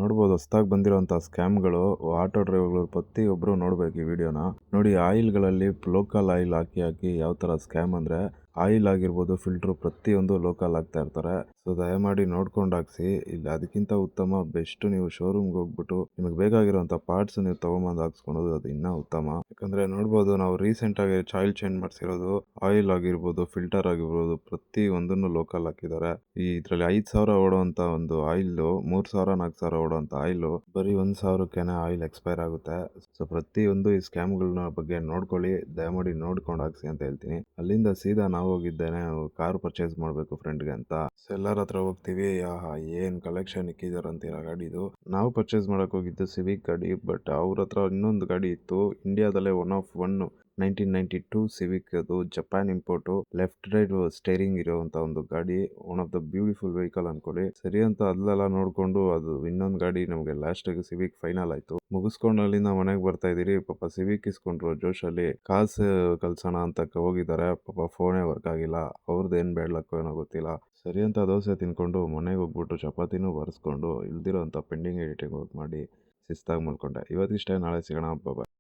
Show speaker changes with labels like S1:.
S1: ನೋಡ್ಬೋದು ಹೊಸ್ದಾಗಿ ಬಂದಿರೋಂಥ ಸ್ಕ್ಯಾಮ್ಗಳು. ಆಟೋ ಡ್ರೈವರ್ಗಳು ಪ್ರತಿಯೊಬ್ಬರು ನೋಡ್ಬೇಕು ಈ ವಿಡಿಯೋನ. ನೋಡಿ, ಆಯಿಲ್ಗಳಲ್ಲಿ ಲೋಕಲ್ ಆಯಿಲ್ ಹಾಕಿ ಹಾಕಿ ಯಾವ ಥರ ಸ್ಕ್ಯಾಮ್ ಅಂದರೆ, ಆಯಿಲ್ ಆಗಿರ್ಬೋದು, ಫಿಲ್ಟ್ರು ಪ್ರತಿಯೊಂದು ಲೋಕಲ್ ಹಾಕ್ತಾ ಇರ್ತಾರೆ. ಸೊ ದಯಮಾಡಿ ನೋಡ್ಕೊಂಡು ಹಾಕ್ಸಿ. ಇಲ್ಲ ಅದಕ್ಕಿಂತ ಉತ್ತಮ ಬೆಸ್ಟ್ ನೀವು ಶೋರೂಮ್ಗೆ ಹೋಗ್ಬಿಟ್ಟು ನಿಮಗೆ ಬೇಕಾಗಿರೋಂಥ ಪಾರ್ಟ್ಸ್ ನೀವು ತೊಗೊಂಬಂದು ಹಾಕ್ಸ್ಕೊಳೋದು ಅದು ಇನ್ನೂ ಉತ್ತಮ. ಯಾಕಂದರೆ ನೋಡ್ಬೋದು, ನಾವು ರೀಸೆಂಟಾಗಿ ಆಯಿಲ್ ಚೇಂಜ್ ಮಾಡಿಸಿರೋದು, ಆಯಿಲ್ ಆಗಿರ್ಬೋದು, ಫಿಲ್ಟರ್ ಆಗಿರ್ಬೋದು, ಪ್ರತಿ ಒಂದನ್ನು ಲೋಕಲ್ ಹಾಕಿದ್ದಾರೆ. ಈ ಇದರಲ್ಲಿ 5,000 ಓಡುವಂಥ ಒಂದು ಆಯಿಲು, 3,000 4,000 ಓಡುವಂಥ ಆಯಿಲು ಬರೀ 1,000ಕ್ಕೇನೆ ಆಯಿಲ್ ಎಕ್ಸ್ಪೈರ್ ಆಗುತ್ತೆ. ಸೊ ಪ್ರತಿಯೊಂದು ಈ ಸ್ಕ್ಯಾಮ್ಗಳನ್ನ ಬಗ್ಗೆ ನೋಡ್ಕೊಳ್ಳಿ, ದಯಮಾಡಿ ನೋಡ್ಕೊಂಡು ಹಾಕ್ಸಿ ಅಂತ ಹೇಳ್ತೀನಿ. ಅಲ್ಲಿಂದ ಸೀದಾ ನಾವು ಹೋಗಿದ್ದೇನೆ ಕಾರ್ ಪರ್ಚೇಸ್ ಮಾಡಬೇಕು ಫ್ರೆಂಡ್ಗೆ ಅಂತ. ಸೆಲ್ಲರ್ ಹತ್ರ ಹೋಗ್ತೀವಿ, ಏನು ಕಲೆಕ್ಷನ್ ಇಕ್ಕಿದ್ದಾರೆ ಅಂತೀರ ಗಾಡಿದು. ನಾವು ಪರ್ಚೇಸ್ ಮಾಡಕ್ ಹೋಗಿದ್ದು ಸಿವಿಕ್ ಗಾಡಿ, ಬಟ್ ಅವ್ರ ಹತ್ರ ಇನ್ನೊಂದು ಗಾಡಿ ಇತ್ತು, ಇಂಡಿಯಾದಲ್ಲೇ ಒನ್ ಆಫ್ ಒನ್ 1992 ಸಿವಿಕ್. ಅದು Japan import, left right steering ಇರುವಂತ ಒಂದು ಗಾಡಿ. One of the beautiful vehicle ಅನ್ಕೊಳ್ಳಿ. ಸರಿ ಅಂತ ಅಲ್ಲೆಲ್ಲ ನೋಡ್ಕೊಂಡು ಅದು ಇನ್ನೊಂದು ಗಾಡಿ ನಮಗೆ ಲಾಸ್ಟಿಗೆ ಸಿವಿಕ್ ಫೈನಲ್ ಆಯ್ತು. ಮುಗಿಸ್ಕೊಂಡು ಅಲ್ಲಿಂದ ಮನೆಗೆ ಬರ್ತಾ ಇದೀರಿ. ಪಾಪ ಸಿವಿಕ್ ಇಸ್ಕೊಂಡ್ರು ಜೋಶಲ್ಲಿ, ಕಾಸು ಕಳ್ಸೋಣ ಅಂತ ಹೋಗಿದ್ದಾರೆ. ಪಾಪ ಫೋನೇ ವರ್ಕ್ ಆಗಿಲ್ಲ. ಅವ್ರದ್ದು ಏನು ಬೇಡ್ಲಕ್ಕೋ ಏನೋ ಗೊತ್ತಿಲ್ಲ. ಸರಿ ಅಂತ ದೋಸೆ ತಿನ್ಕೊಂಡು ಮನೆಗೆ ಹೋಗ್ಬಿಟ್ಟು ಚಪಾತಿನೂ ಬರೆಸ್ಕೊಂಡು ಇಲ್ದಿರೋ ಅಂಥ ಪೆಂಡಿಂಗ್ ಎಡಿಟಿಂಗ್ ವರ್ಕ್ ಮಾಡಿ ಶಿಸ್ತಾಗಿ ಮಲ್ಕೊಂಡೆ. ಇವತ್ತಿಷ್ಟೇ, ನಾಳೆ ಸಿಗೋಣ. ಬಾಯ್.